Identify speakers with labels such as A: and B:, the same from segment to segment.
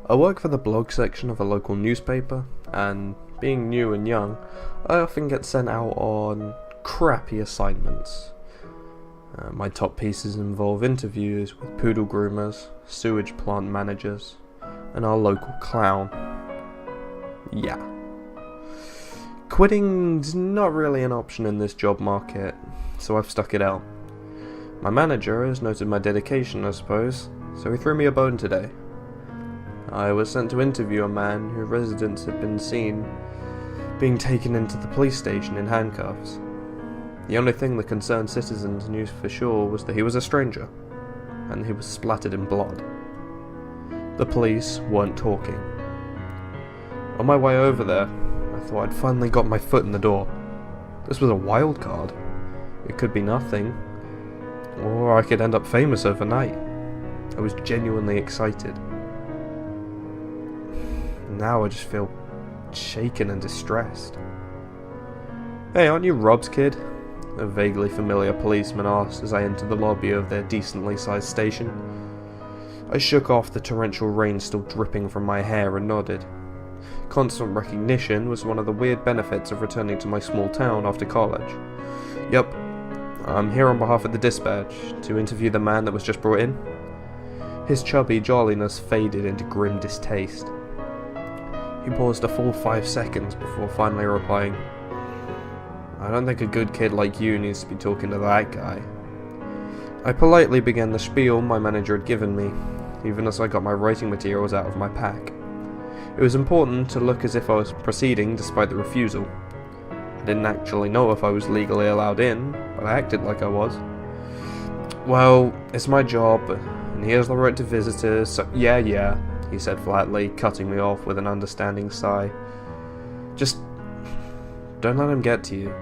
A: I work for the blog section of a local newspaper, and being new and young, I often get sent out on crappy assignments. My top pieces involve interviews with poodle groomers, sewage plant managers, and our local clown. Yeah. Quitting's not really an option in this job market, so I've stuck it out. My manager has noted my dedication, I suppose, so he threw me a bone today. I was sent to interview a man whose residents had been seen being taken into the police station in handcuffs. The only thing the concerned citizens knew for sure was that he was a stranger, and he was splattered in blood. The police weren't talking. On my way over there, I thought I'd finally got my foot in the door. This was a wild card. It could be nothing, or I could end up famous overnight. I was genuinely excited. Now I just feel shaken and distressed. "Hey, aren't you Rob's kid?" a vaguely familiar policeman asked as I entered the lobby of their decently sized station. I shook off the torrential rain still dripping from my hair and nodded. Constant recognition was one of the weird benefits of returning to my small town after college. "Yup, I'm here on behalf of the dispatch to interview the man that was just brought in." His chubby jolliness faded into grim distaste. He paused a full 5 seconds before finally replying, "I don't think a good kid like you needs to be talking to that guy." I politely began the spiel my manager had given me, even as I got my writing materials out of my pack. It was important to look as if I was proceeding despite the refusal. I didn't actually know if I was legally allowed in, but I acted like I was. "Well, it's my job, and he has the right to visitors, so yeah, he said flatly, cutting me off with an understanding sigh. "Just don't let him get to you."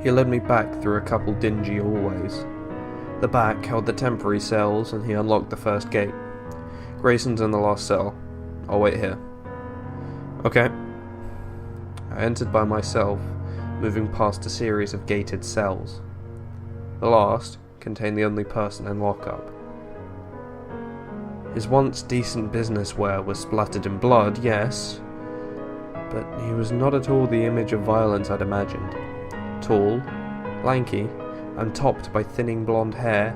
A: He led me back through a couple dingy hallways. The back held the temporary cells, and he unlocked the first gate. "Grayson's in the last cell. I'll wait here." "Okay." I entered by myself, moving past a series of gated cells. The last contained the only person in lockup. His once decent business wear was splattered in blood, yes, but he was not at all the image of violence I'd imagined. Tall, lanky, and topped by thinning blonde hair,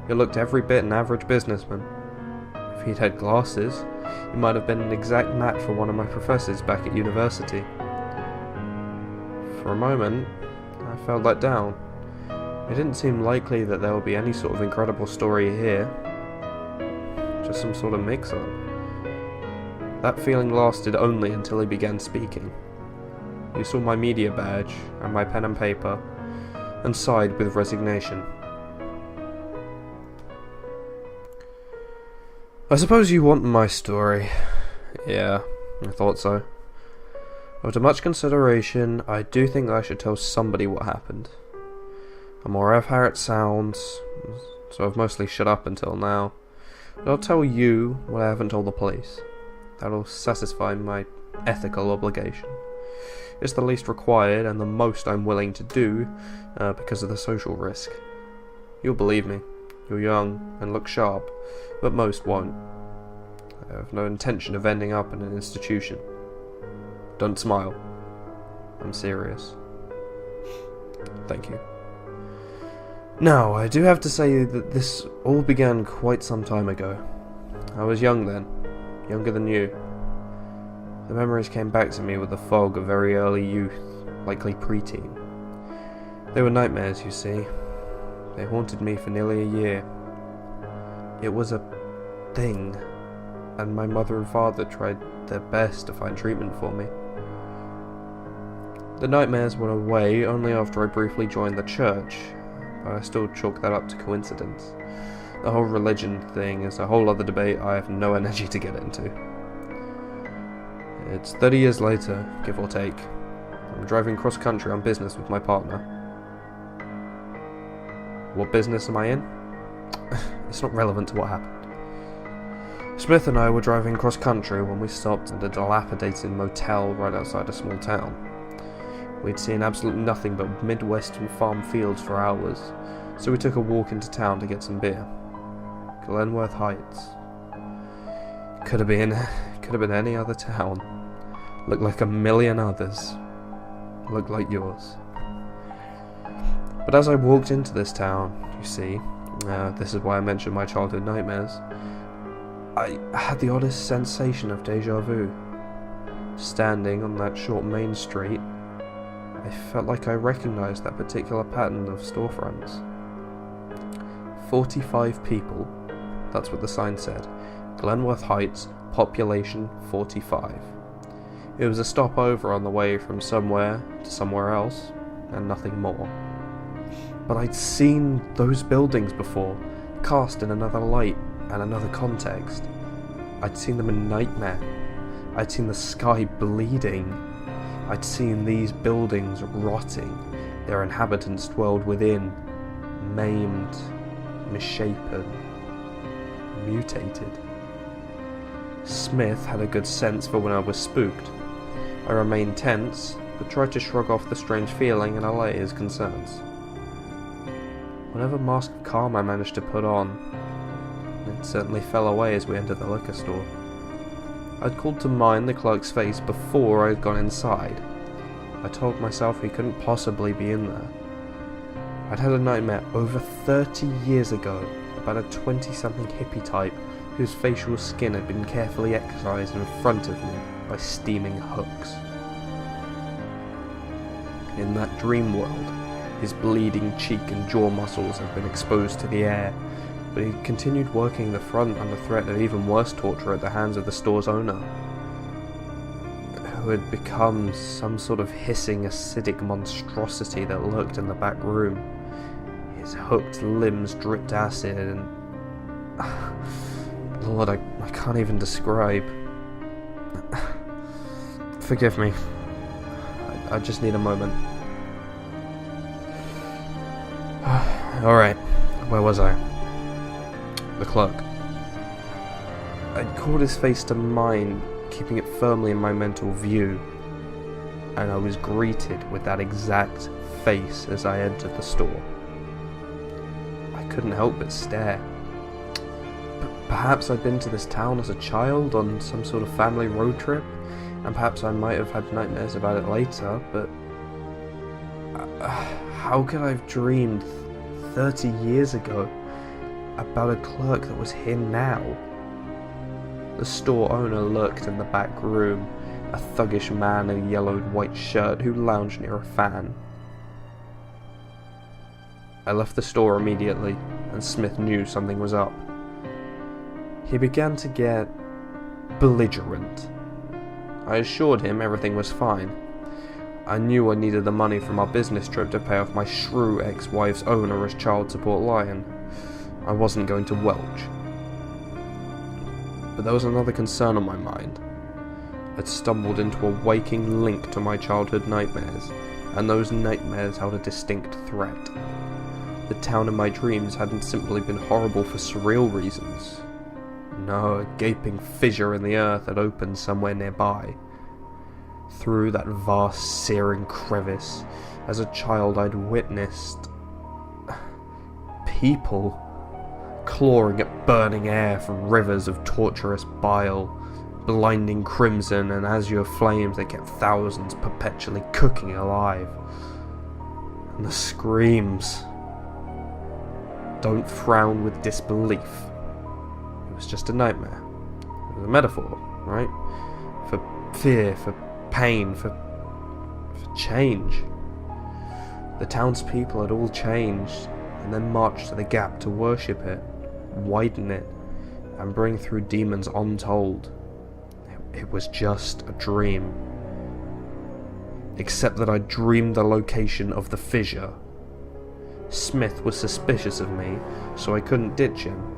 A: he looked every bit an average businessman. If he'd had glasses, he might have been an exact match for one of my professors back at university. For a moment, I felt let down. It didn't seem likely that there would be any sort of incredible story here. Just some sort of mix-up. That feeling lasted only until he began speaking. He saw my media badge and my pen and paper, and sighed with resignation. "I suppose you want my story." "Yeah, I thought so. After much consideration, I do think I should tell somebody what happened. I'm aware of how it sounds, so I've mostly shut up until now. But I'll tell you what I haven't told the police. That'll satisfy my ethical obligation. It's the least required and the most I'm willing to do because of the social risk. You'll believe me. You're young and look sharp, but most won't. I have no intention of ending up in an institution. Don't smile. I'm serious. Thank you. Now, I do have to say that this all began quite some time ago. I was young then, younger than you. The memories came back to me with the fog of very early youth, likely preteen. They were nightmares, you see. They haunted me for nearly a year. It was a thing, and my mother and father tried their best to find treatment for me. The nightmares went away only after I briefly joined the church, but I still chalk that up to coincidence. The whole religion thing is a whole other debate I have no energy to get into. It's 30 years later, give or take. I'm driving cross-country on business with my partner. What business am I in? It's not relevant to what happened. Smith and I were driving cross-country when we stopped at a dilapidated motel right outside a small town. We'd seen absolutely nothing but Midwestern farm fields for hours, so we took a walk into town to get some beer. Glenworth Heights. Could have been any other town. Looked like a million others. Looked like yours. But as I walked into this town, you see, this is why I mentioned my childhood nightmares, I had the oddest sensation of deja vu. Standing on that short main street, I felt like I recognised that particular pattern of storefronts. 45 people, that's what the sign said. Glenworth Heights, population 45. It was a stopover on the way from somewhere to somewhere else, and nothing more. But I'd seen those buildings before, cast in another light and another context. I'd seen them in nightmare. I'd seen the sky bleeding. I'd seen these buildings rotting, their inhabitants dwelled within, maimed, misshapen, mutated. Smith had a good sense for when I was spooked. I remained tense, but tried to shrug off the strange feeling and allay his concerns. Whatever mask of calm I managed to put on, it certainly fell away as we entered the liquor store. I'd called to mind the clerk's face before I'd gone inside. I told myself he couldn't possibly be in there. I'd had a nightmare over 30 years ago about a 20-something hippie type whose facial skin had been carefully excised in front of me by steaming hooks. In that dream world, his bleeding cheek and jaw muscles had been exposed to the air, but he continued working the front under threat of even worse torture at the hands of the store's owner, who had become some sort of hissing, acidic monstrosity that lurked in the back room. His hooked limbs dripped acid and... Lord, I can't even describe. Forgive me. I just need a moment. Alright, where was I? The clerk. I'd called his face to mind, keeping it firmly in my mental view, and I was greeted with that exact face as I entered the store. I couldn't help but stare. Perhaps I'd been to this town as a child on some sort of family road trip, and perhaps I might have had nightmares about it later, but how could I have dreamed 30 years ago about a clerk that was here now? The store owner lurked in the back room, a thuggish man in a yellowed white shirt who lounged near a fan. I left the store immediately, and Smith knew something was up. He began to get belligerent. I assured him everything was fine. I knew I needed the money from our business trip to pay off my shrew ex-wife's onerous child support lion. I wasn't going to welch. But there was another concern on my mind. I'd stumbled into a waking link to my childhood nightmares, and those nightmares held a distinct threat. The town in my dreams hadn't simply been horrible for surreal reasons. No, a gaping fissure in the earth had opened somewhere nearby. Through that vast, searing crevice, as a child I'd witnessed people clawing at burning air from rivers of torturous bile, blinding crimson and azure flames that kept thousands perpetually cooking alive. And the screams. Don't frown with disbelief. It was just a nightmare. It was a metaphor, right? For fear, for pain, for change. The townspeople had all changed and then marched to the gap to worship it, widen it, and bring through demons untold. It was just a dream. Except that I dreamed the location of the fissure. Smith was suspicious of me, so I couldn't ditch him.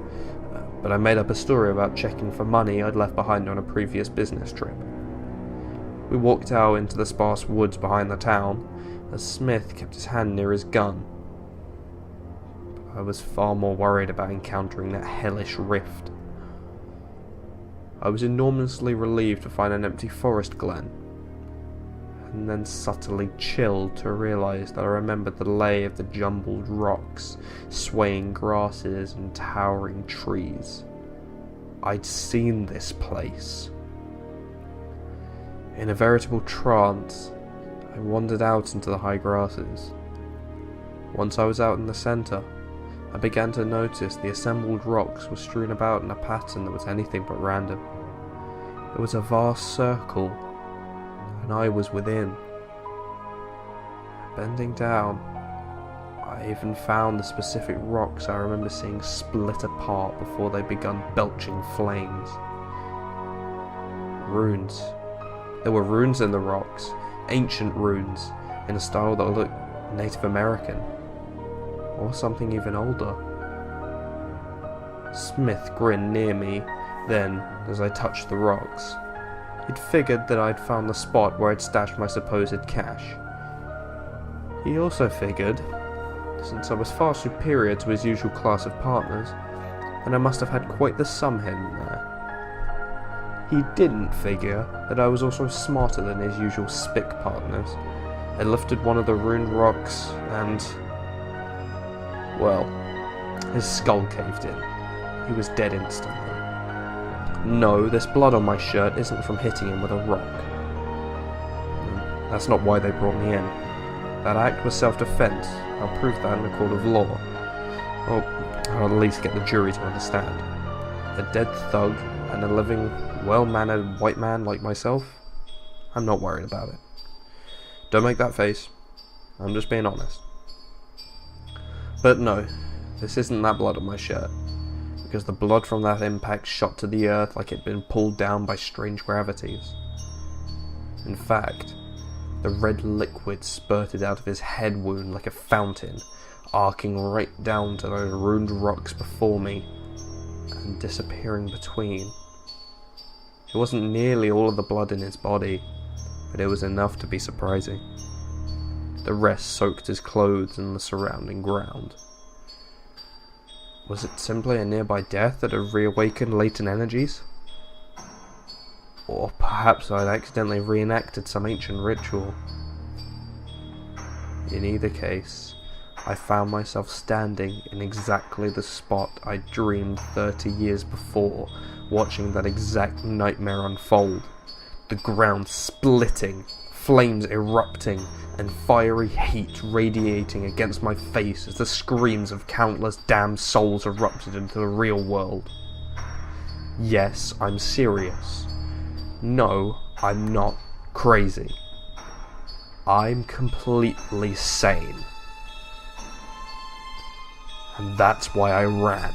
A: But I made up a story about checking for money I'd left behind on a previous business trip. We walked out into the sparse woods behind the town, as Smith kept his hand near his gun. But I was far more worried about encountering that hellish rift. I was enormously relieved to find an empty forest glen, and then subtly chilled to realise that I remembered the lay of the jumbled rocks, swaying grasses and towering trees. I'd seen this place. In a veritable trance, I wandered out into the high grasses. Once I was out in the centre, I began to notice the assembled rocks were strewn about in a pattern that was anything but random. It was a vast circle, and I was within. Bending down, I even found the specific rocks I remember seeing split apart before they begun belching flames. Runes. There were runes in the rocks, ancient runes, in a style that looked Native American, or something even older. Smith grinned near me then as I touched the rocks. He'd figured that I'd found the spot where I'd stashed my supposed cash. He also figured, since I was far superior to his usual class of partners, and I must have had quite the sum hidden there. He didn't figure that I was also smarter than his usual spick partners. I lifted one of the ruined rocks and, well, his skull caved in. He was dead instantly. No, this blood on my shirt isn't from hitting him with a rock. That's not why they brought me in. That act was self-defense. I'll prove that in a court of law. Or I'll at least get the jury to understand. A dead thug and a living, well-mannered white man like myself? I'm not worried about it. Don't make that face. I'm just being honest. But no, this isn't that blood on my shirt. Because the blood from that impact shot to the earth like it'd been pulled down by strange gravities. In fact, the red liquid spurted out of his head wound like a fountain, arcing right down to those ruined rocks before me, and disappearing between. It wasn't nearly all of the blood in his body, but it was enough to be surprising. The rest soaked his clothes and the surrounding ground. Was it simply a nearby death that had reawakened latent energies? Or perhaps I'd accidentally reenacted some ancient ritual. In either case, I found myself standing in exactly the spot I dreamed 30 years before, watching that exact nightmare unfold. The ground splitting, flames erupting, and fiery heat radiating against my face as the screams of countless damned souls erupted into the real world. Yes, I'm serious. No, I'm not crazy. I'm completely sane. And that's why I ran.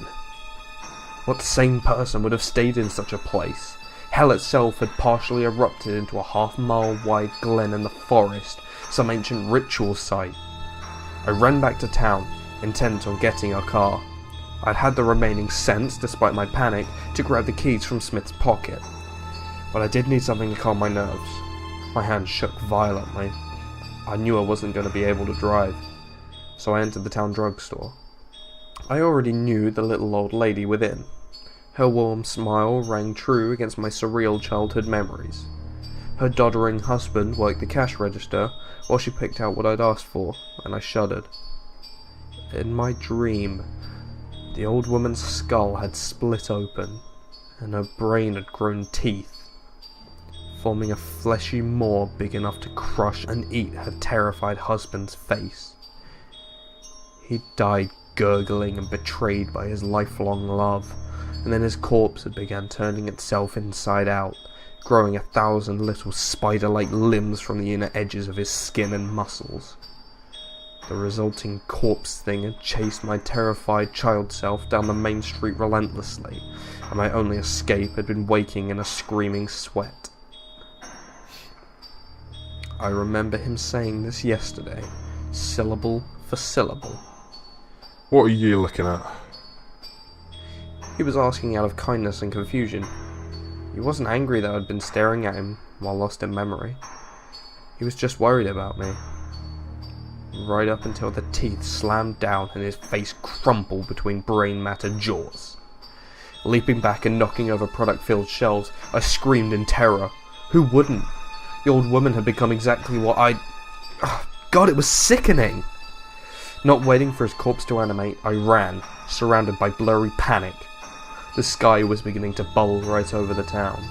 A: What sane person would have stayed in such a place? Hell itself had partially erupted into a half-mile wide glen in the forest, some ancient ritual site. I ran back to town, intent on getting a car. I'd had the remaining sense, despite my panic, to grab the keys from Smith's pocket. But I did need something to calm my nerves. My hand shook violently. I knew I wasn't going to be able to drive, so I entered the town drugstore. I already knew the little old lady within. Her warm smile rang true against my surreal childhood memories. Her doddering husband worked the cash register while she picked out what I'd asked for, and I shuddered. In my dream, the old woman's skull had split open, and her brain had grown teeth, forming a fleshy maw big enough to crush and eat her terrified husband's face. He died gurgling and betrayed by his lifelong love, and then his corpse had begun turning itself inside out, growing 1,000 little spider-like limbs from the inner edges of his skin and muscles. The resulting corpse thing had chased my terrified child self down the main street relentlessly, and my only escape had been waking in a screaming sweat. I remember him saying this yesterday, syllable for syllable.
B: What are you looking at?
A: He was asking out of kindness and confusion. He wasn't angry that I'd been staring at him while lost in memory. He was just worried about me. Right up until the teeth slammed down and his face crumpled between brain matter jaws. Leaping back and knocking over product-filled shelves, I screamed in terror. Who wouldn't? The old woman had become exactly what God, it was sickening! Not waiting for his corpse to animate, I ran, surrounded by blurry panic. The sky was beginning to bubble right over the town,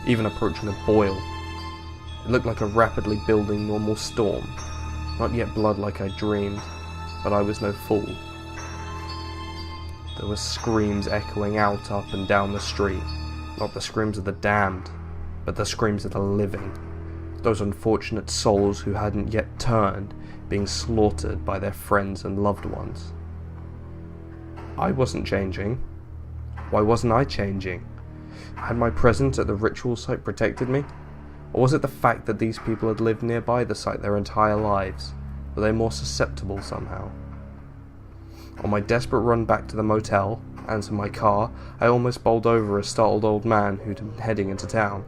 A: even approaching a boil. It looked like a rapidly building normal storm. Not yet blood like I dreamed, but I was no fool. There were screams echoing out up and down the street. Not the screams of the damned, but the screams of the living. Those unfortunate souls who hadn't yet turned, being slaughtered by their friends and loved ones. I wasn't changing. Why wasn't I changing? Had my presence at the ritual site protected me? Or was it the fact that these people had lived nearby the site their entire lives? Were they more susceptible somehow? On my desperate run back to the motel, and to my car, I almost bowled over a startled old man who'd been heading into town.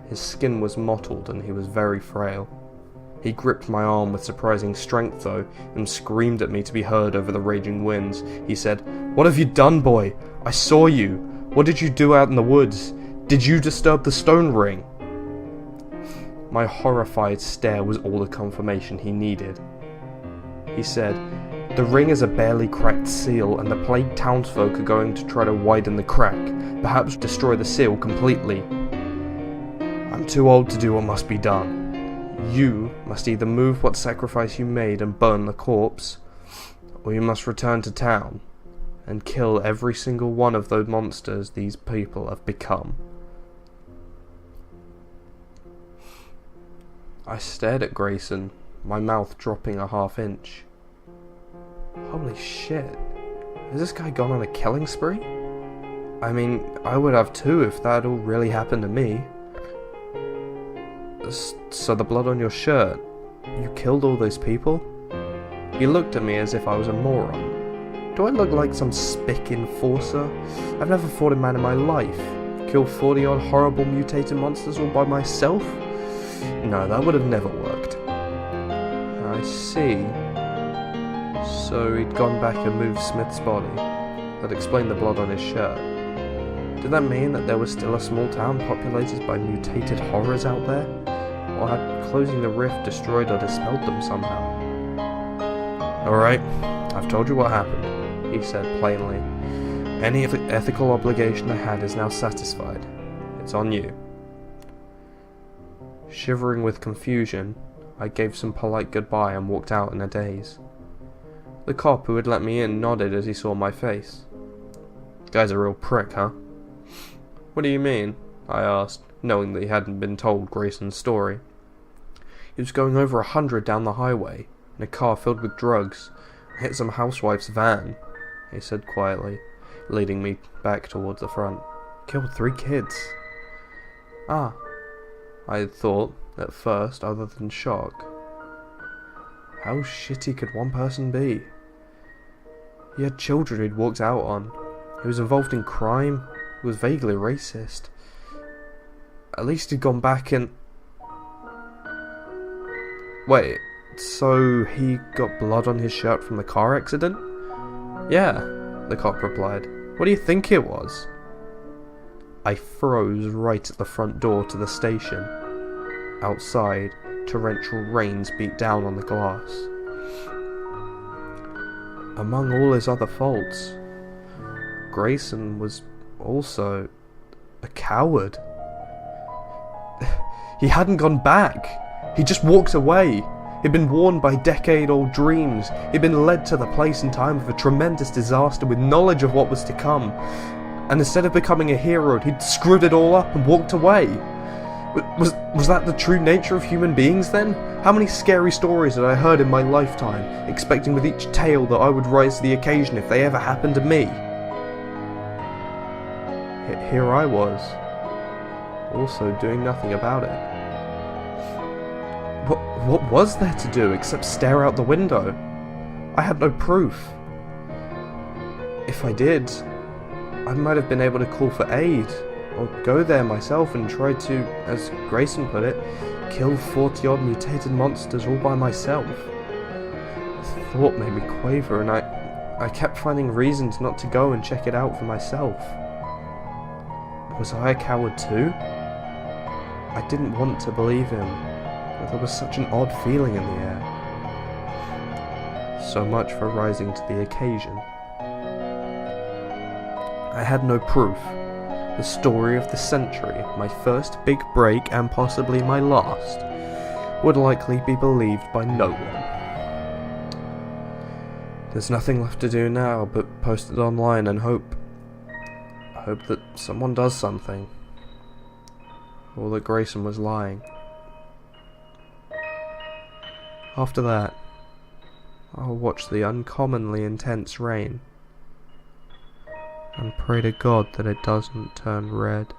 A: His skin was mottled and he was very frail. He gripped my arm with surprising strength though, and screamed at me to be heard over the raging winds. He said, "What have you done, boy? I saw you. What did you do out in the woods? Did you disturb the stone ring?" My horrified stare was all the confirmation he needed. He said, "The ring is a barely cracked seal, and the plagued townsfolk are going to try to widen the crack, perhaps destroy the seal completely. I'm too old to do what must be done. You must either move what sacrifice you made and burn the corpse, or you must return to town and kill every single one of those monsters these people have become." I stared at Grayson, my mouth dropping a half-inch. Holy shit, has this guy gone on a killing spree? I mean, I would have too if that had all really happened to me. So the blood on your shirt, you killed all those people? He looked at me as if I was a moron. Do I look like some spick enforcer? I've never fought a man in my life. Killed 40 odd horrible mutated monsters all by myself? No, that would have never worked. I see. So he'd gone back and moved Smith's body. That explained the blood on his shirt. Did that mean that there was still a small town populated by mutated horrors out there? Or had closing the rift destroyed or dispelled them somehow? "Alright, I've told you what happened," he said plainly. "Any ethical obligation I had is now satisfied. It's on you." Shivering with confusion, I gave some polite goodbye and walked out in a daze. The cop who had let me in nodded as he saw my face. "Guy's a real prick, huh?" "What do you mean?" I asked, knowing that he hadn't been told Grayson's story. "He was going over 100 down the highway, in a car filled with drugs, and hit some housewife's van," he said quietly, leading me back towards the front. "Killed 3 kids. Ah, I had thought, at first, other than shock. How shitty could one person be? He had children he'd walked out on. He was involved in crime. He was vaguely racist. At least he'd gone back and... Wait, so he got blood on his shirt from the car accident? "Yeah," the cop replied. "What do you think it was?" I froze right at the front door to the station. Outside, torrential rains beat down on the glass. Among all his other faults, Grayson was also a coward. He hadn't gone back. He just walked away. He'd been warned by decade-old dreams. He'd been led to the place and time of a tremendous disaster with knowledge of what was to come. And instead of becoming a hero, he'd screwed it all up and walked away. Was that the true nature of human beings then? How many scary stories had I heard in my lifetime, expecting with each tale that I would rise to the occasion if they ever happened to me? Here I was, also doing nothing about it. What was there to do except stare out the window? I had no proof. If I did, I might have been able to call for aid, or go there myself and try to, as Grayson put it, kill 40-odd mutated monsters all by myself. The thought made me quaver, and I kept finding reasons not to go and check it out for myself. Was I a coward too? I didn't want to believe him, but there was such an odd feeling in the air. So much for rising to the occasion. I had no proof. The story of the century, my first big break and possibly my last, would likely be believed by no one. There's nothing left to do now but post it online and hope that someone does something, or that Grayson was lying. After that, I'll watch the uncommonly intense rain and pray to God that it doesn't turn red.